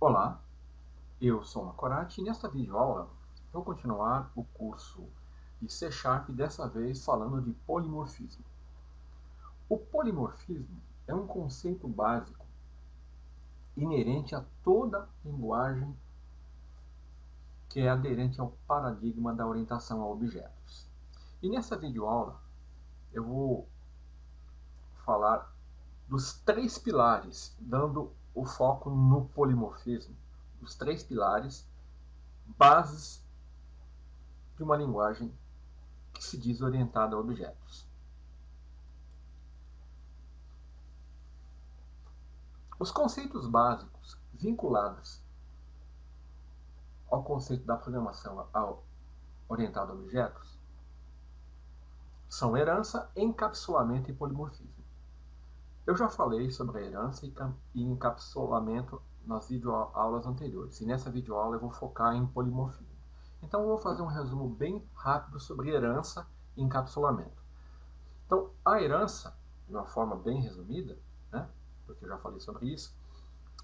Olá, eu sou Macorati e nesta videoaula vou continuar o curso de C Sharp, dessa vez falando de polimorfismo. O polimorfismo é um conceito básico inerente a toda linguagem que é aderente ao paradigma da orientação a objetos. E nessa videoaula eu vou falar dos três pilares, dando o foco no polimorfismo, os três pilares, bases de uma linguagem que se diz orientada a objetos. Os conceitos básicos vinculados ao conceito da programação orientada a objetos são herança, encapsulamento e polimorfismo. Eu já falei sobre a herança e encapsulamento nas videoaulas anteriores, e nessa videoaula eu vou focar em polimorfismo. Então eu vou fazer um resumo bem rápido sobre herança e encapsulamento. Então, a herança, de uma forma bem resumida, né, porque eu já falei sobre isso,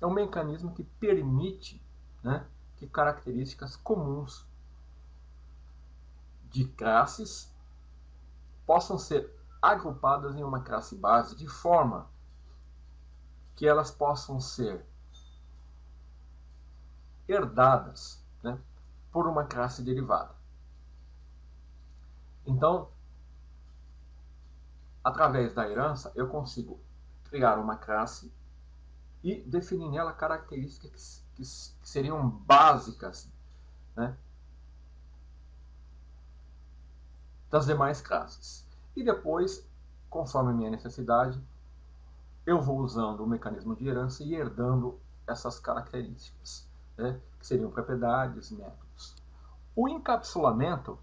é um mecanismo que permite, né, que características comuns de classes possam ser agrupadas em uma classe base de forma que elas possam ser herdadas, né, por uma classe derivada. Então, através da herança, eu consigo criar uma classe e definir nela características que seriam básicas, né, das demais classes. E depois, conforme a minha necessidade, eu vou usando o mecanismo de herança e herdando essas características, né, que seriam propriedades, métodos. O encapsulamento,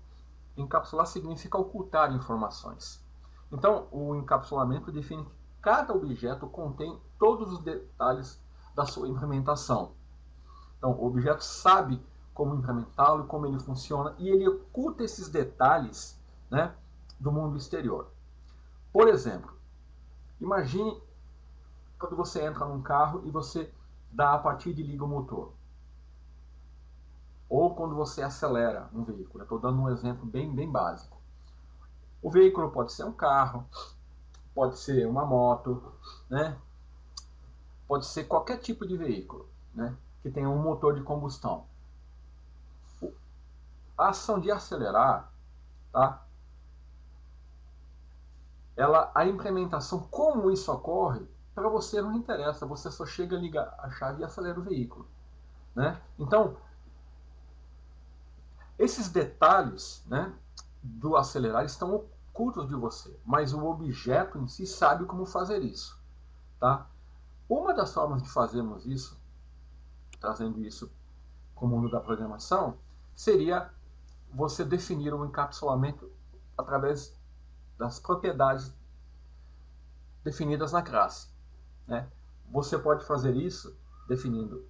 encapsular significa ocultar informações. Então, o encapsulamento define que cada objeto contém todos os detalhes da sua implementação. Então, o objeto sabe como implementá-lo, como ele funciona, e ele oculta esses detalhes, né, do mundo exterior. Por exemplo, imagine quando você entra num carro e você dá a partida e liga o motor. Ou quando você acelera um veículo. Estou dando um exemplo bem básico. O veículo pode ser um carro, pode ser uma moto, né? Pode ser qualquer tipo de veículo, né, que tenha um motor de combustão. A ação de acelerar, tá? A implementação, como isso ocorre, para você não interessa, você só chega, liga a chave e acelera o veículo, né? Então, esses detalhes, né, do acelerar estão ocultos de você, mas o objeto em si sabe como fazer isso, tá? Uma das formas de fazermos isso, trazendo isso para o mundo da programação, seria você definir um encapsulamento através das propriedades definidas na classe, né? Você pode fazer isso definindo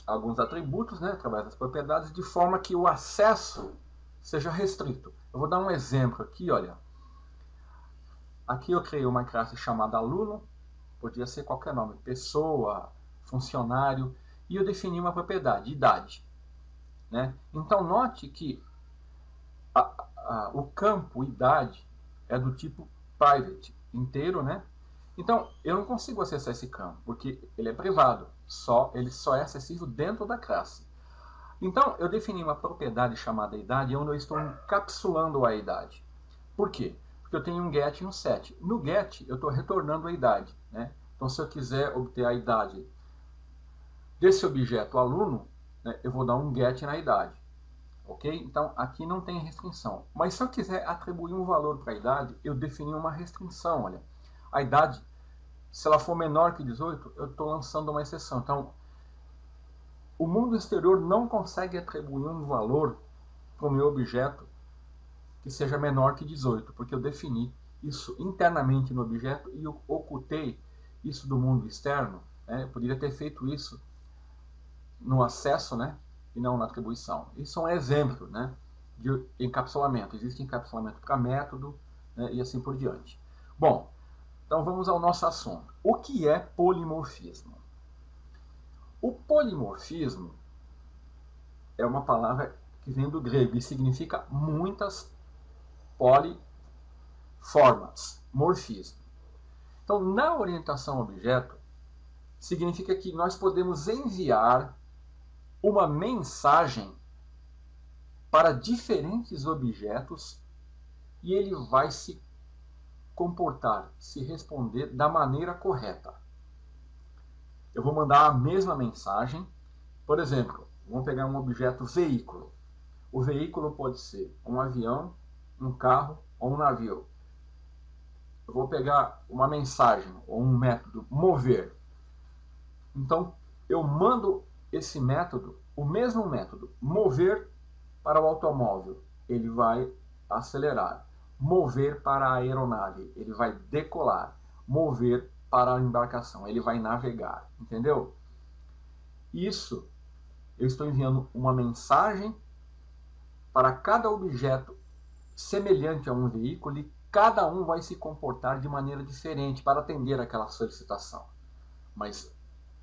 alguns atributos, né, através das propriedades, de forma que o acesso seja restrito. Eu vou dar um exemplo aqui, olha. Aqui eu criei uma classe chamada aluno, podia ser qualquer nome, pessoa, funcionário, e eu defini uma propriedade, idade, né? Então note que o campo idade é do tipo private, inteiro, né? Então, eu não consigo acessar esse campo, porque ele é privado, ele só é acessível dentro da classe. Então, eu defini uma propriedade chamada idade, onde eu estou encapsulando a idade. Por quê? Porque eu tenho um get e um set. No get, eu estou retornando a idade, né? Então, se eu quiser obter a idade desse objeto aluno, né, eu vou dar um get na idade. Ok? Então, aqui não tem restrição. Mas se eu quiser atribuir um valor para a idade, eu defini uma restrição. Olha, a idade, se ela for menor que 18, eu estou lançando uma exceção. Então, o mundo exterior não consegue atribuir um valor para o meu objeto que seja menor que 18, porque eu defini isso internamente no objeto e eu ocultei isso do mundo externo. Né? Eu poderia ter feito isso no acesso, né, e não na atribuição. Isso é um exemplo, né, de encapsulamento. Existe encapsulamento para método, né, e assim por diante. Bom, então vamos ao nosso assunto. O que é polimorfismo? O polimorfismo é uma palavra que vem do grego e significa muitas poliformas, morfismo. Então, na orientação a objeto, significa que nós podemos enviar uma mensagem para diferentes objetos e ele vai se comportar, se responder da maneira correta. Eu vou mandar a mesma mensagem. Por exemplo, vamos pegar um objeto veículo. O veículo pode ser um avião, um carro ou um navio. Eu vou pegar uma mensagem ou um método, mover. Então, eu mando esse método, o mesmo método, mover para o automóvel, ele vai acelerar. Mover para a aeronave, ele vai decolar. Mover para a embarcação, ele vai navegar. Entendeu? Isso, eu estou enviando uma mensagem para cada objeto semelhante a um veículo e cada um vai se comportar de maneira diferente para atender aquela solicitação. Mas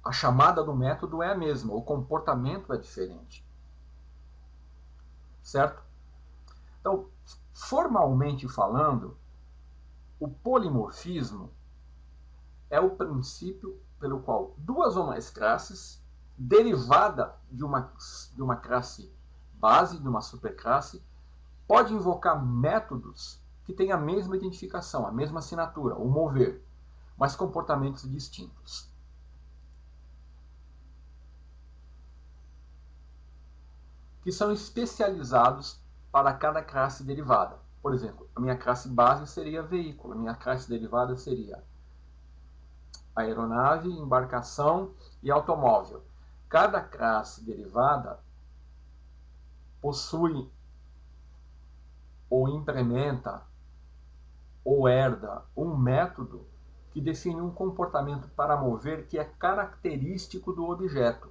a chamada do método é a mesma, o comportamento é diferente. Certo? Então, formalmente falando, o polimorfismo é o princípio pelo qual duas ou mais classes, derivada de uma classe base, de uma superclasse, pode invocar métodos que têm a mesma identificação, a mesma assinatura, o mover, mas comportamentos distintos. Que são especializados para cada classe derivada. Por exemplo, a minha classe base seria veículo, a minha classe derivada seria aeronave, embarcação e automóvel. Cada classe derivada possui ou implementa ou herda um método que define um comportamento para mover que é característico do objeto.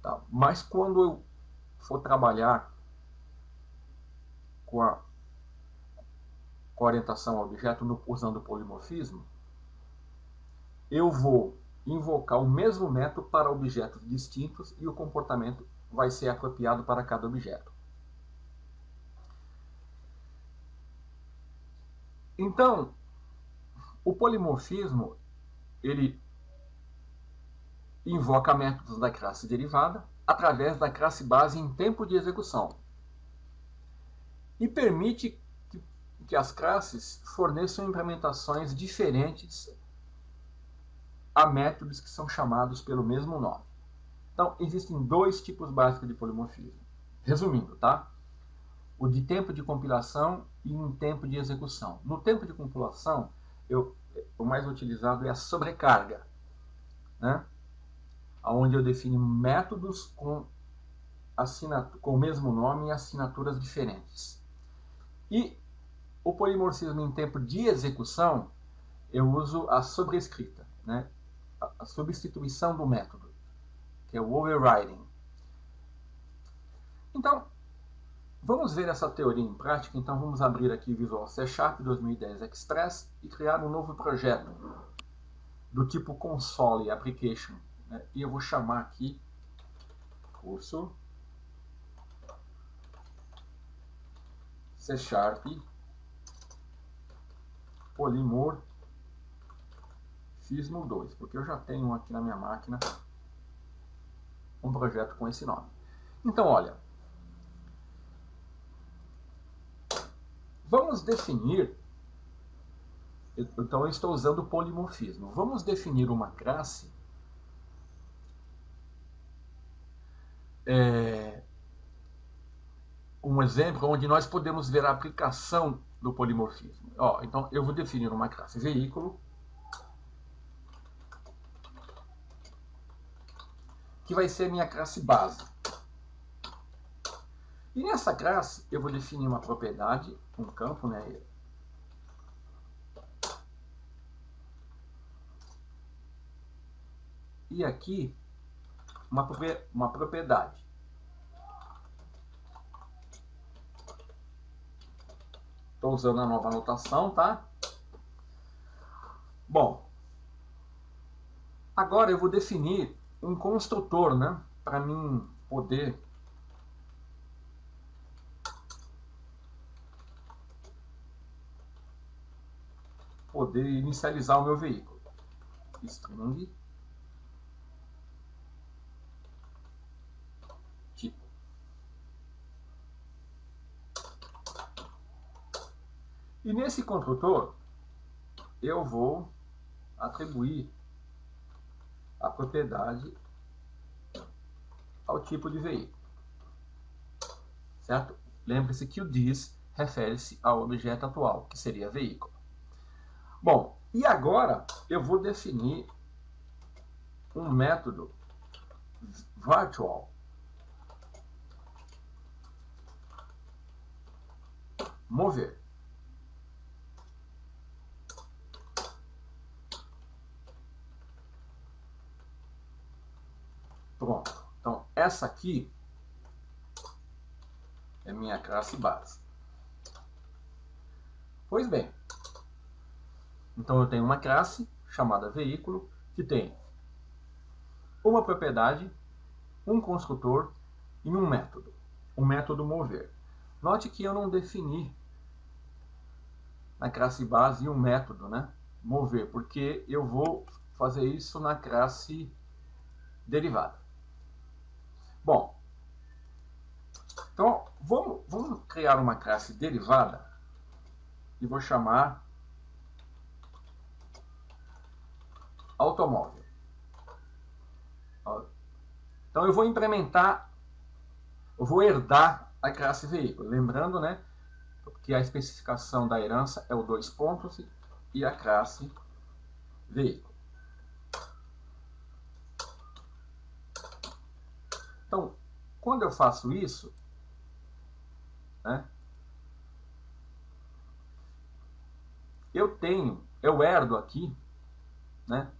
Tá? Mas quando eu for trabalhar com a orientação ao objeto usando o polimorfismo, eu vou invocar o mesmo método para objetos distintos e o comportamento vai ser apropriado para cada objeto. Então, o polimorfismo, ele invoca métodos da classe derivada através da classe base em tempo de execução e permite que as classes forneçam implementações diferentes a métodos que são chamados pelo mesmo nome. Então, existem dois tipos básicos de polimorfismo. Resumindo, tá? O de tempo de compilação e em tempo de execução. No tempo de compilação, o mais utilizado é a sobrecarga, né? Onde eu defino métodos com o mesmo nome e assinaturas diferentes. E o polimorfismo em tempo de execução, eu uso a sobrescrita, né? A substituição do método, que é o overriding. Então, vamos ver essa teoria em prática. Então, vamos abrir aqui Visual C# 2010 Express e criar um novo projeto do tipo Console Application, né? E eu vou chamar aqui curso C# Polimorfismo 2, porque eu já tenho aqui na minha máquina um projeto com esse nome. Então, olha, vamos definir. Então, eu estou usando o polimorfismo. Vamos definir uma classe um exemplo onde nós podemos ver a aplicação do polimorfismo. Então, eu vou definir uma classe veículo que vai ser minha classe base. E nessa classe eu vou definir uma propriedade, um campo, né? E aqui uma propriedade. Estou usando a nova anotação, tá? Bom, agora eu vou definir um construtor, né, para mim poder inicializar o meu veículo. String tipo. E nesse construtor eu vou atribuir a propriedade ao tipo de veículo, certo? Lembre-se que o this refere-se ao objeto atual, que seria veículo. Bom, e agora eu vou definir um método virtual mover. Pronto. Então, essa aqui é minha classe base. Pois bem, então eu tenho uma classe chamada veículo que tem uma propriedade, um construtor e um método. O método mover. Note que eu não defini na classe base um método, né, mover, porque eu vou fazer isso na classe derivada. Bom, então vamos criar uma classe derivada e vou chamar automóvel. Então eu vou implementar, eu vou herdar a classe veículo. Lembrando, né, que a especificação da herança é o 2 pontos e a classe veículo. Então, quando eu faço isso, né, eu herdo aqui, né,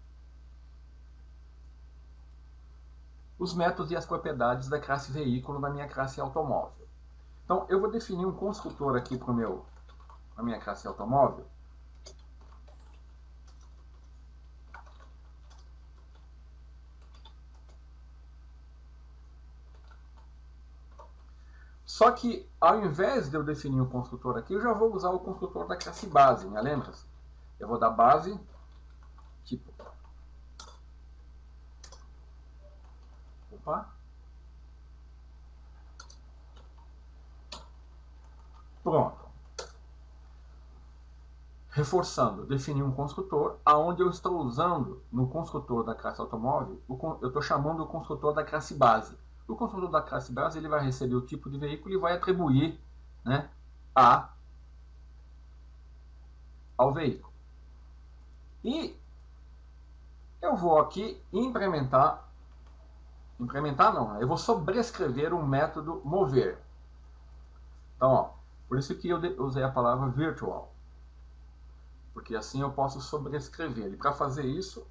os métodos e as propriedades da classe veículo na minha classe automóvel. Então, eu vou definir um construtor aqui para a minha classe automóvel. Só que, ao invés de eu definir um construtor aqui, eu já vou usar o construtor da classe base, né? Lembra-se? Eu vou dar base, tipo. Opa. Pronto. Reforçando, definir um construtor, aonde eu estou usando no construtor da classe automóvel, eu estou chamando o construtor da classe base. O construtor da classe base ele vai receber o tipo de veículo e vai atribuir, né, ao veículo. E eu vou aqui implementar não, eu vou sobrescrever um método mover. Então, ó, por isso que eu usei a palavra virtual, porque assim eu posso sobrescrever. E para fazer isso,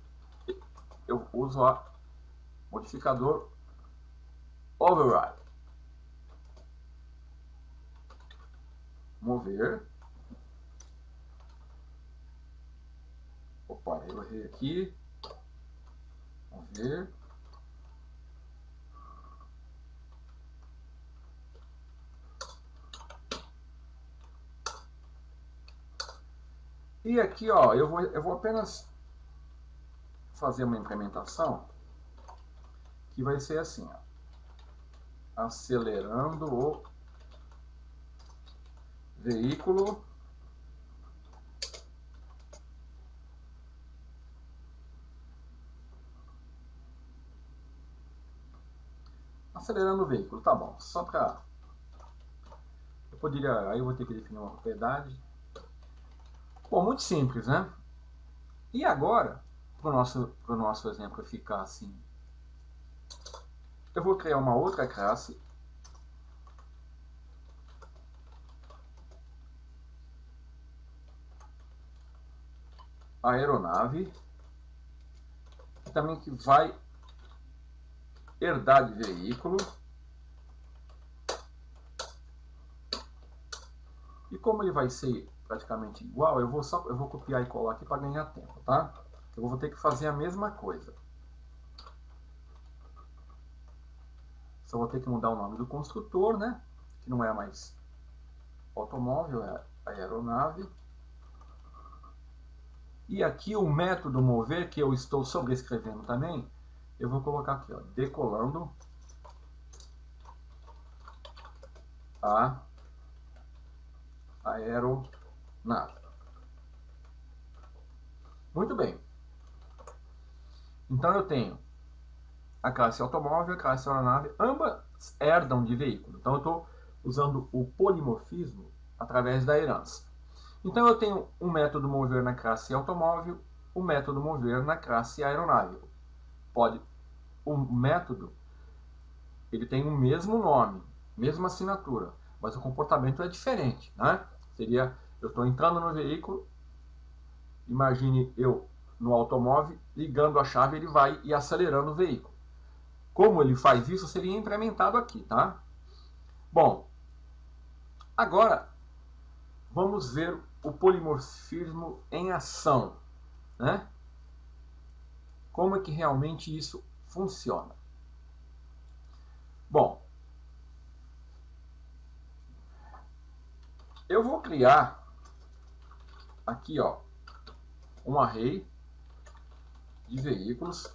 eu uso o modificador override. Mover. Opa, eu errei aqui. Mover. E aqui, ó, eu vou apenas fazer uma implementação que vai ser assim, ó, acelerando o veículo tá bom, só para eu poderia, aí eu vou ter que definir uma propriedade. Bom, muito simples, né? E agora, para o nosso exemplo ficar assim, eu vou criar uma outra classe aeronave, que também que vai herdar de veículo. E como ele vai ser praticamente igual, eu vou copiar e colar aqui para ganhar tempo, tá? Eu vou ter que fazer a mesma coisa. Só vou ter que mudar o nome do construtor, né? Que não é mais automóvel, é aeronave. E aqui o método mover, que eu estou sobrescrevendo também, eu vou colocar aqui, ó, decolando a aeronave. Muito bem. Então eu tenho a classe automóvel e a classe aeronave, ambas herdam de veículo. Então eu estou usando o polimorfismo através da herança. Então eu tenho um método mover na classe automóvel, um método mover na classe aeronave. O método ele tem o mesmo nome, mesma assinatura, mas o comportamento é diferente, né? Seria, eu estou entrando no veículo, imagine eu no automóvel, ligando a chave, ele vai e acelerando o veículo. Como ele faz isso, seria implementado aqui, tá? Bom, agora vamos ver o polimorfismo em ação, né? Como é que realmente isso funciona? Bom, eu vou criar aqui, ó, um array de veículos,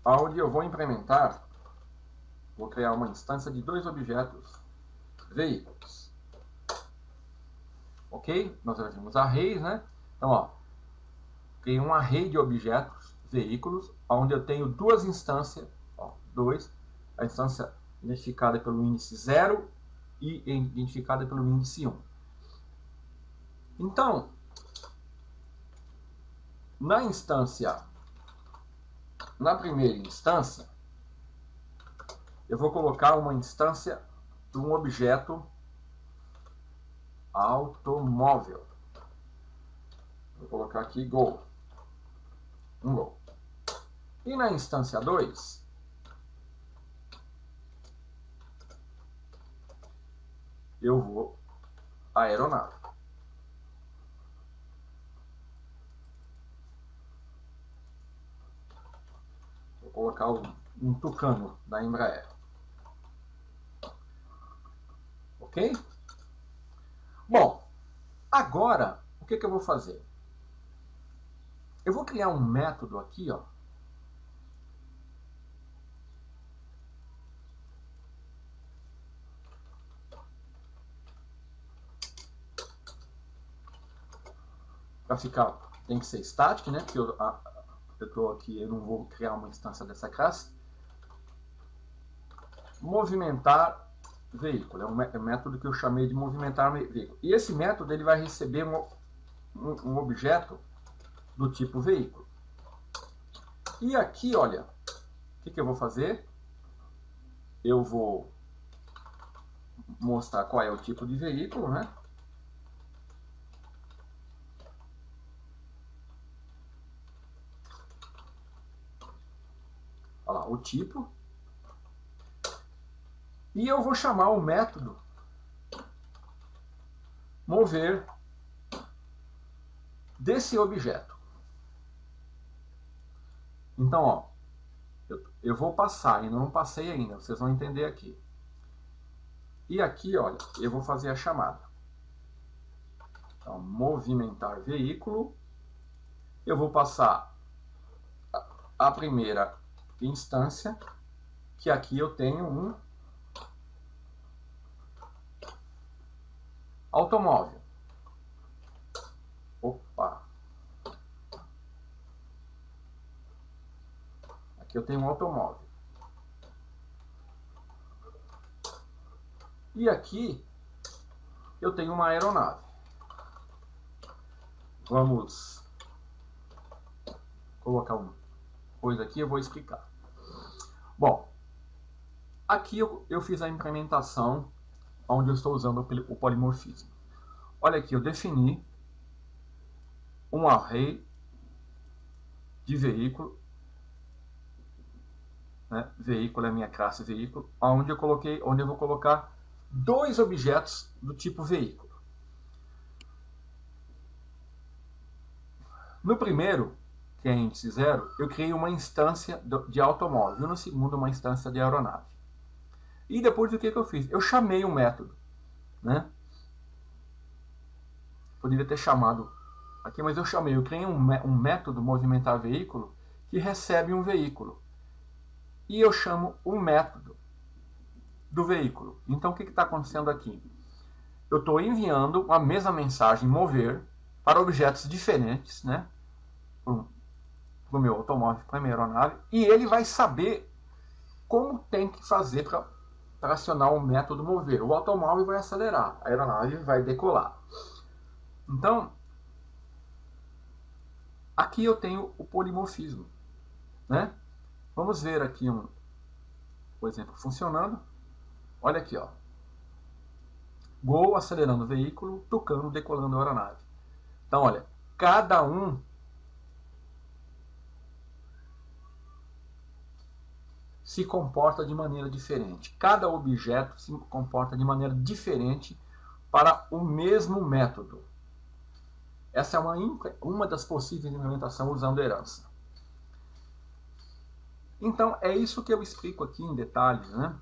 onde eu vou implementar, vou criar uma instância de dois objetos veículos. Ok? Nós já vimos arrays, né? Então, ó, criei um array de objetos veículos, onde eu tenho duas instâncias, ó, a instância identificada pelo índice 0 e identificada pelo índice 1. Então, na primeira instância, eu vou colocar uma instância de um objeto automóvel. Vou colocar aqui Go. Um Go. E na instância 2, eu vou aeronave. Vou colocar um Tucano da Embraer. Ok? Bom, agora, o que eu vou fazer? Eu vou criar um método aqui, ó, para ficar, tem que ser static, né? Porque eu estou aqui, eu não vou criar uma instância dessa classe. Movimentar veículo, é um método que eu chamei de movimentar veículo. E esse método ele vai receber um objeto do tipo veículo. E aqui, olha, o que eu vou fazer? Eu vou mostrar qual é o tipo de veículo, né? Olha lá, o tipo. E eu vou chamar o método mover desse objeto. Então, ó, eu vou passar, ainda não passei ainda, vocês vão entender aqui. E aqui, olha, eu vou fazer a chamada. Então, movimentar veículo. Eu vou passar a primeira instância, que aqui eu tenho um automóvel. Opa! Aqui eu tenho um automóvel. E aqui eu tenho uma aeronave. Vamos colocar uma coisa aqui, eu vou explicar. Bom, aqui eu fiz a implementação onde eu estou usando o polimorfismo. Olha aqui, eu defini um array de veículo, né? Veículo é a minha classe veículo, onde eu vou colocar dois objetos do tipo veículo. No primeiro, que é índice 0, eu criei uma instância de automóvel, no segundo uma instância de aeronave. E depois o que eu fiz? Eu chamei um método, né? Poderia ter chamado aqui, mas eu chamei. Eu criei um método movimentar veículo que recebe um veículo. E eu chamo o método do veículo. Então o que está acontecendo aqui? Eu estou enviando a mesma mensagem mover para objetos diferentes, né? Para o meu automóvel, para a minha aeronave, e ele vai saber como tem que fazer para acionar o método mover. O automóvel vai acelerar, a aeronave vai decolar. Então, aqui eu tenho o polimorfismo, né? Vamos ver aqui o exemplo funcionando. Olha aqui, ó. Gol acelerando o veículo, Tucano decolando a aeronave. Então, olha, cada um se comporta de maneira diferente. Cada objeto se comporta de maneira diferente para o mesmo método. Essa é uma das possíveis implementações usando herança. Então, é isso que eu explico aqui em detalhes, né?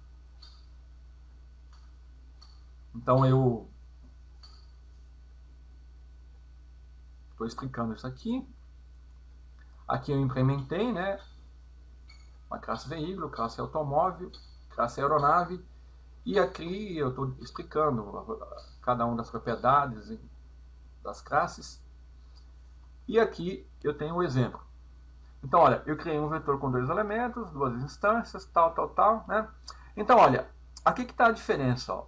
Então, eu estou explicando isso aqui. Aqui eu implementei, né? Uma classe veículo, classe automóvel, classe aeronave. E aqui eu estou explicando cada uma das propriedades das classes. E aqui eu tenho um exemplo. Então, olha, eu criei um vetor com 2 elementos, 2 instâncias, tal, né? Então, olha, aqui que está a diferença, ó.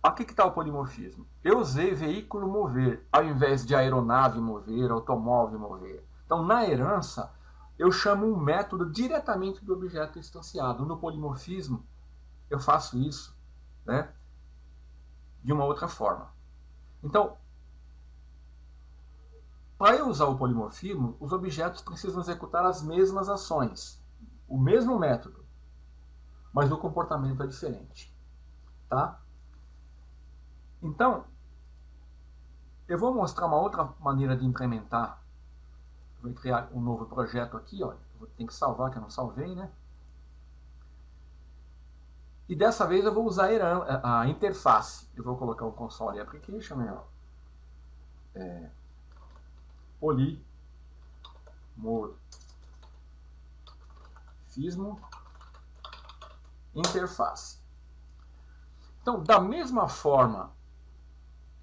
Aqui que está o polimorfismo. Eu usei veículo mover, ao invés de aeronave mover, automóvel mover. Então, na herança, eu chamo um método diretamente do objeto instanciado. No polimorfismo, eu faço isso, né, de uma outra forma. Então, para eu usar o polimorfismo, os objetos precisam executar as mesmas ações, o mesmo método, mas o comportamento é diferente, tá? Então, eu vou mostrar uma outra maneira de implementar. Vou criar um novo projeto aqui, ó. Tem que salvar, que eu não salvei, né? E dessa vez eu vou usar a interface. Eu vou colocar o console application, né? Polimorfismo interface. Então, da mesma forma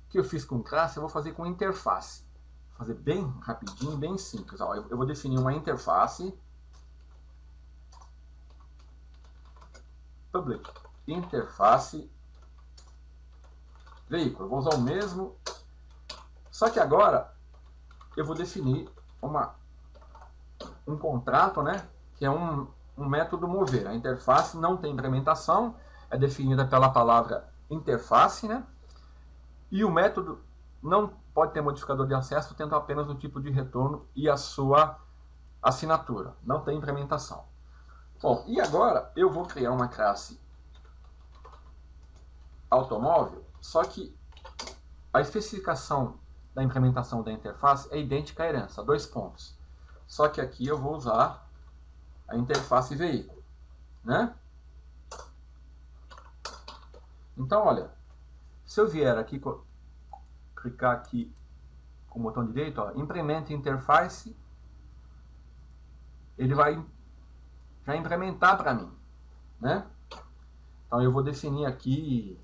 que eu fiz com classe, eu vou fazer com interface. Vou fazer bem rapidinho, bem simples. Ó, eu vou definir uma interface. Public interface veículo. Vou usar o mesmo. Só que agora eu vou definir um contrato, né? Que é um método mover. A interface não tem implementação, é definida pela palavra interface, né? E o método não pode ter modificador de acesso, tendo apenas o tipo de retorno e a sua assinatura. Não tem implementação. Bom, e agora eu vou criar uma classe automóvel, só que a especificação da implementação da interface é idêntica à herança, 2 pontos. Só que aqui eu vou usar a interface veículo, né? Então, olha, se eu vier aqui, clicar aqui com o botão direito, ó, implemente interface, ele vai já implementar para mim, né? Então eu vou definir aqui,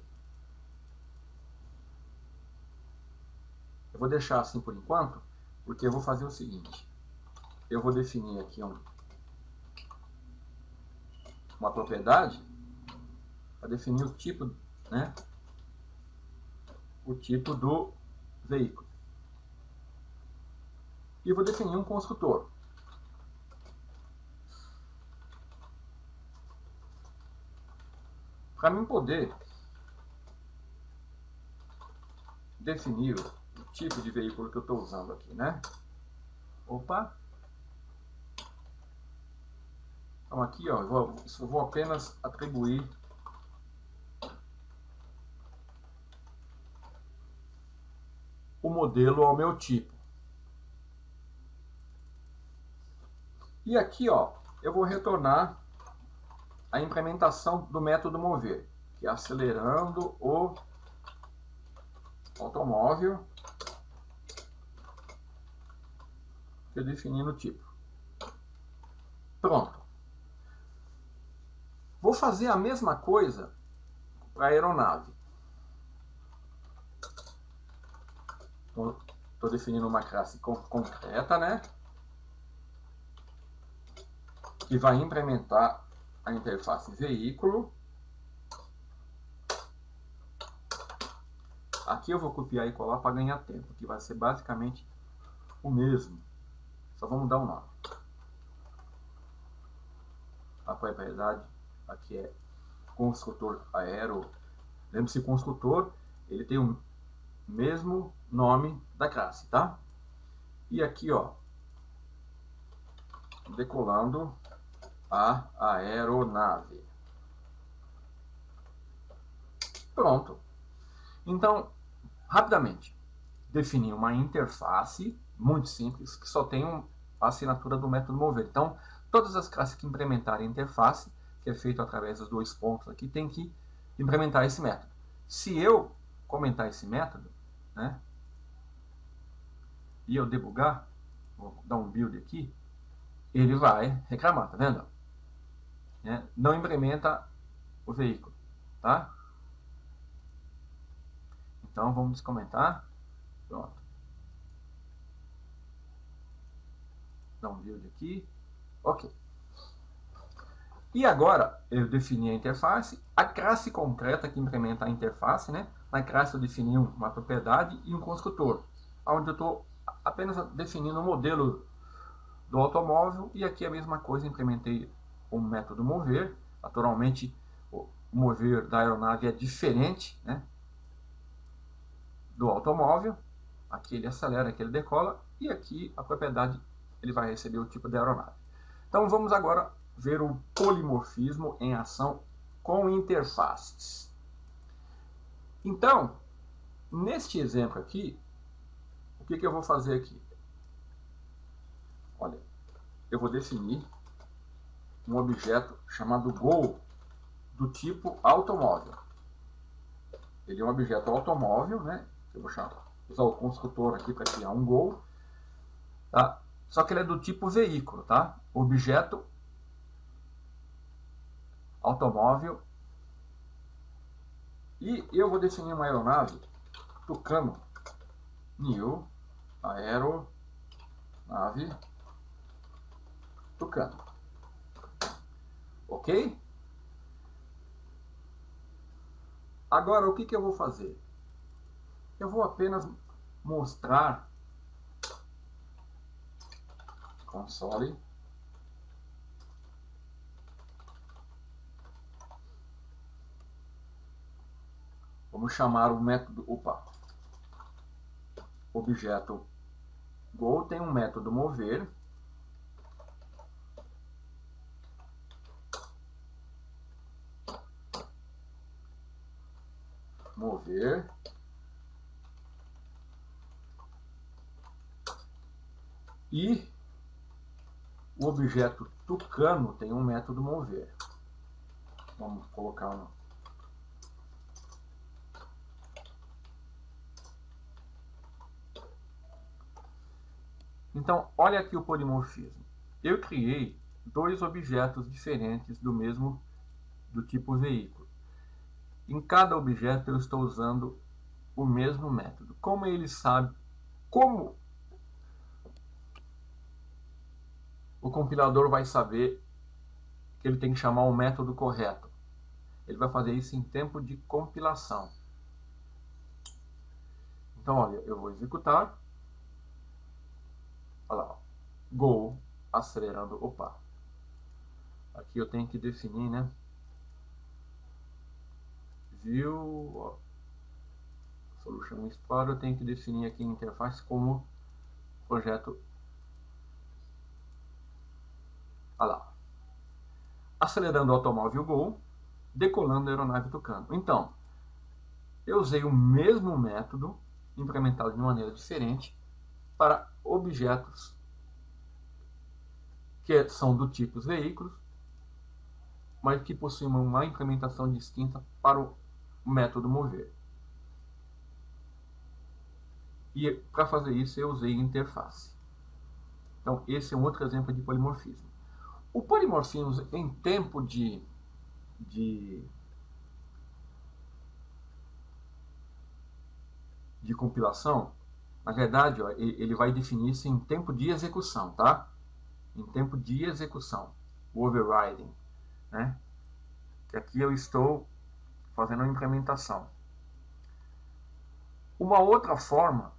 eu vou deixar assim por enquanto, porque eu vou fazer o seguinte, eu vou definir aqui uma propriedade para definir o tipo, né? O tipo do veículo. E vou definir um construtor. Para mim poder definir o tipo de veículo que eu estou usando aqui, né? Opa! Então aqui, ó, eu vou apenas atribuir o modelo ao meu tipo. E aqui, ó, eu vou retornar a implementação do método mover, que é acelerando o automóvel, que eu defini no tipo. Pronto. Vou fazer a mesma coisa para a aeronave. Estou definindo uma classe concreta, né? Que vai implementar a interface veículo. Aqui eu vou copiar e colar para ganhar tempo, que vai ser basicamente o mesmo. Só vamos mudar o nome. A propriedade aqui é construtor aero. Lembre-se, construtor, ele tem o mesmo nome da classe, tá? E aqui, ó, decolando a aeronave. Pronto. Então, rapidamente, defini uma interface muito simples, que só tem a assinatura do método mover. Então, todas as classes que implementarem a interface, que é feito através dos dois pontos aqui, tem que implementar esse método. Se eu comentar esse método, né, e eu debugar, vou dar um build aqui, ele vai reclamar, tá vendo? Né? Não implementa o veículo, tá? Então vamos descomentar. Pronto. Dá um build aqui. Ok. E agora eu defini a interface, a classe concreta que implementa a interface, né? Na classe eu defini uma propriedade e um construtor, onde eu estou apenas definindo o modelo do automóvel, e aqui a mesma coisa, implementei o método mover. Naturalmente o mover da aeronave é diferente, né, do automóvel. Aqui ele acelera, aqui ele decola, e aqui a propriedade ele vai receber o tipo de aeronave. Então vamos agora ver o polimorfismo em ação com interfaces. Então, neste exemplo aqui, o que eu vou fazer aqui? Olha, eu vou definir um objeto chamado Go, do tipo automóvel. Ele é um objeto automóvel, né? Eu vou usar o construtor aqui para criar um Go, tá? Só que ele é do tipo veículo, tá? Objeto automóvel. E eu vou definir uma aeronave Tucano new aeronave Tucano. Ok? Agora o que eu vou fazer? Eu vou apenas mostrar console vamos chamar o método objeto Go tem um método mover e o objeto Tucano tem um método mover. Vamos colocar um. Então, olha aqui o polimorfismo. Eu criei dois objetos diferentes do tipo veículo. Em cada objeto eu estou usando o mesmo método. Como ele sabe, como o compilador vai saber que ele tem que chamar o método correto? Ele vai fazer isso em tempo de compilação. Então, olha, eu vou executar. Olha lá, Go, acelerando, Aqui eu tenho que definir, né? View, Solution Explorer, eu tenho que definir aqui a interface como projeto. Olha lá. Acelerando o automóvel Go, decolando a aeronave Tucano. Então, eu usei o mesmo método, implementado de maneira diferente, para objetos que são do tipo veículos, mas que possui uma implementação distinta para o método mover. E para fazer isso eu usei interface. Então esse é um outro exemplo de polimorfismo. O polimorfismo em tempo de compilação, na verdade, ó, ele vai definir isso em tempo de execução, tá? Em tempo de execução, o overriding, né? Que aqui eu estou fazendo a implementação. Uma outra forma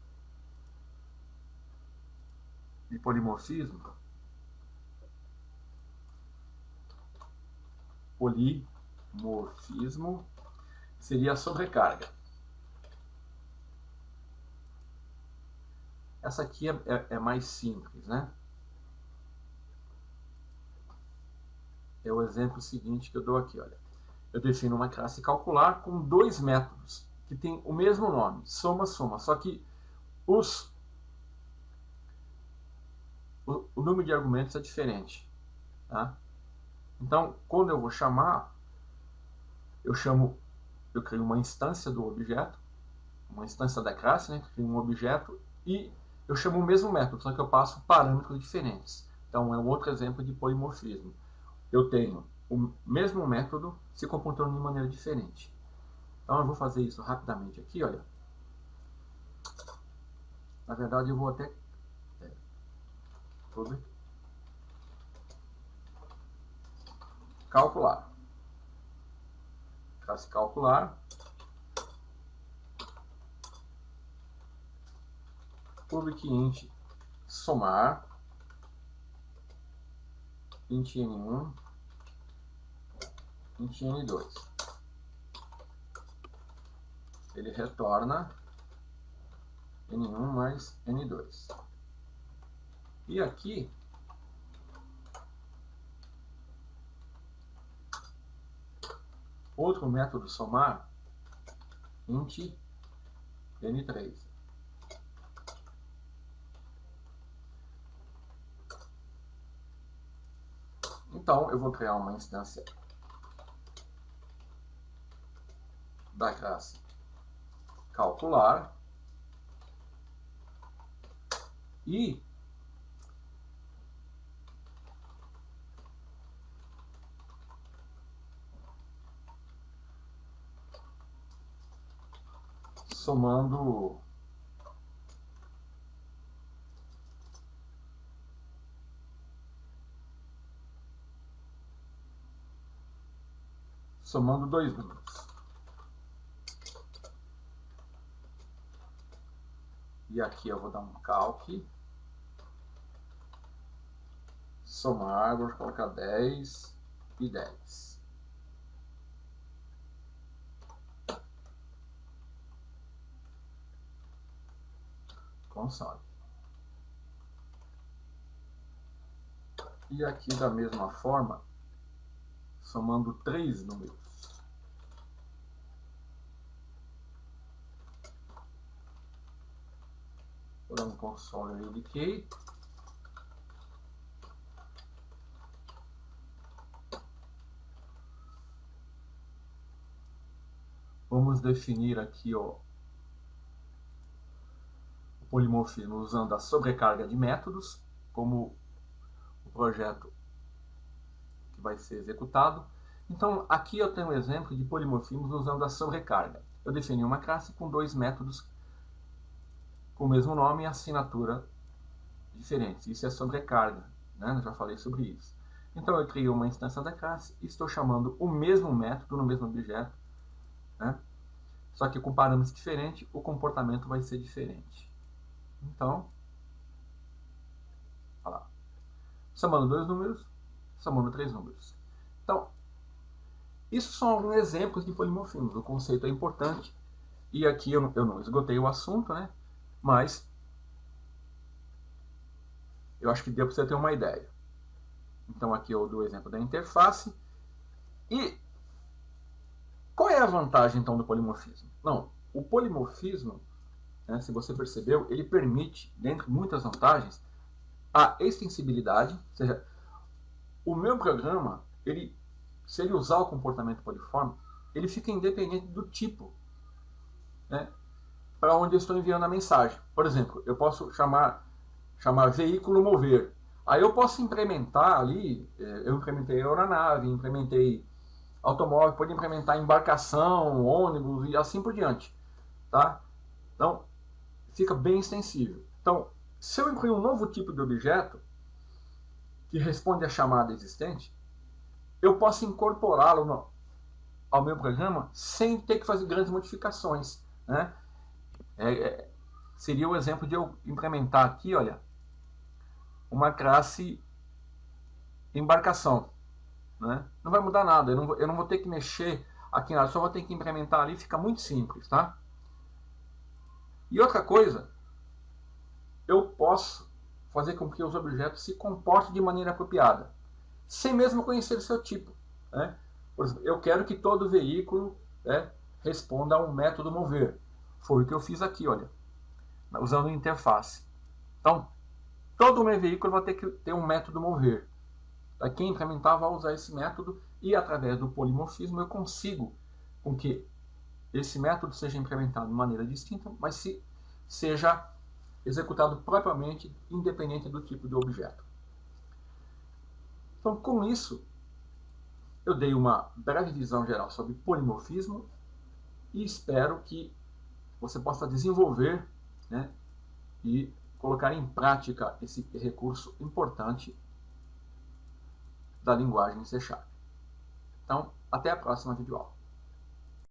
de polimorfismo seria a sobrecarga. Essa aqui é mais simples, né? É o exemplo seguinte que eu dou aqui, olha. Eu defino uma classe calcular com dois métodos que tem o mesmo nome, soma, soma, só que o número de argumentos é diferente, tá? Então, quando eu vou chamar, eu crio uma instância do objeto, uma instância da classe, né? Crio um objeto e eu chamo o mesmo método, só que eu passo parâmetros diferentes. Então, é um outro exemplo de polimorfismo. Eu tenho o mesmo método se comportando de maneira diferente. Então, eu vou fazer isso rapidamente aqui, olha. Na verdade, eu vou até calcular. Classe calcular. Public int somar. Int n1. Int n2. Ele retorna n1 mais n2. E aqui outro método somar, int n3. Então eu vou criar uma instância da classe calcular e somando dois números. E aqui eu vou dar um calc, somar, vou colocar 10 e 10. Console. E aqui da mesma forma, somando 3 números. Vou dar um console indicate. Vamos definir aqui ó, o polimorfismo usando a sobrecarga de métodos, como o projeto que vai ser executado. Então, aqui eu tenho um exemplo de polimorfismos usando a sobrecarga. Eu defini uma classe com dois métodos com o mesmo nome e assinatura diferentes. Isso é sobrecarga, né? Eu já falei sobre isso. Então, eu criei uma instância da classe e estou chamando o mesmo método no mesmo objeto, né? Só que com parâmetros diferentes, o comportamento vai ser diferente. Então, olha lá. Somando 2 números, somando 3 números. Então, isso são alguns exemplos de polimorfismos. O conceito é importante. E aqui eu não esgotei o assunto, né? Mas eu acho que deu para você ter uma ideia. Então aqui eu dou o exemplo da interface. E qual é a vantagem então do polimorfismo? Não, o polimorfismo, né, se você percebeu, ele permite, dentre muitas vantagens, a extensibilidade, ou seja, o meu programa, ele se ele usar o comportamento poliforme, ele fica independente do tipo, né, para onde eu estou enviando a mensagem. Por exemplo, eu posso chamar veículo mover. Aí eu posso implementar ali, eu implementei aeronave, implementei automóvel, pode implementar embarcação, ônibus e assim por diante, tá? Então, fica bem extensível. Então, se eu incluir um novo tipo de objeto que responde à chamada existente, eu posso incorporá-lo ao meu programa sem ter que fazer grandes modificações, né? Seria o exemplo de eu implementar aqui, olha, uma classe embarcação, né? Não vai mudar nada, eu não vou ter que mexer aqui nada, só vou ter que implementar ali, fica muito simples, tá? E outra coisa, eu posso fazer com que os objetos se comportem de maneira apropriada, sem mesmo conhecer o seu tipo, né? Por exemplo, eu quero que todo veículo, né, responda a um método mover. Foi o que eu fiz aqui, olha, usando interface. Então, todo o meu veículo vai ter que ter um método mover. Quem implementar vai usar esse método e, através do polimorfismo, eu consigo com que esse método seja implementado de maneira distinta, mas seja executado propriamente, independente do tipo de objeto. Então, com isso, eu dei uma breve visão geral sobre polimorfismo e espero que você possa desenvolver, né, e colocar em prática esse recurso importante da linguagem C#. Então, até a próxima videoaula.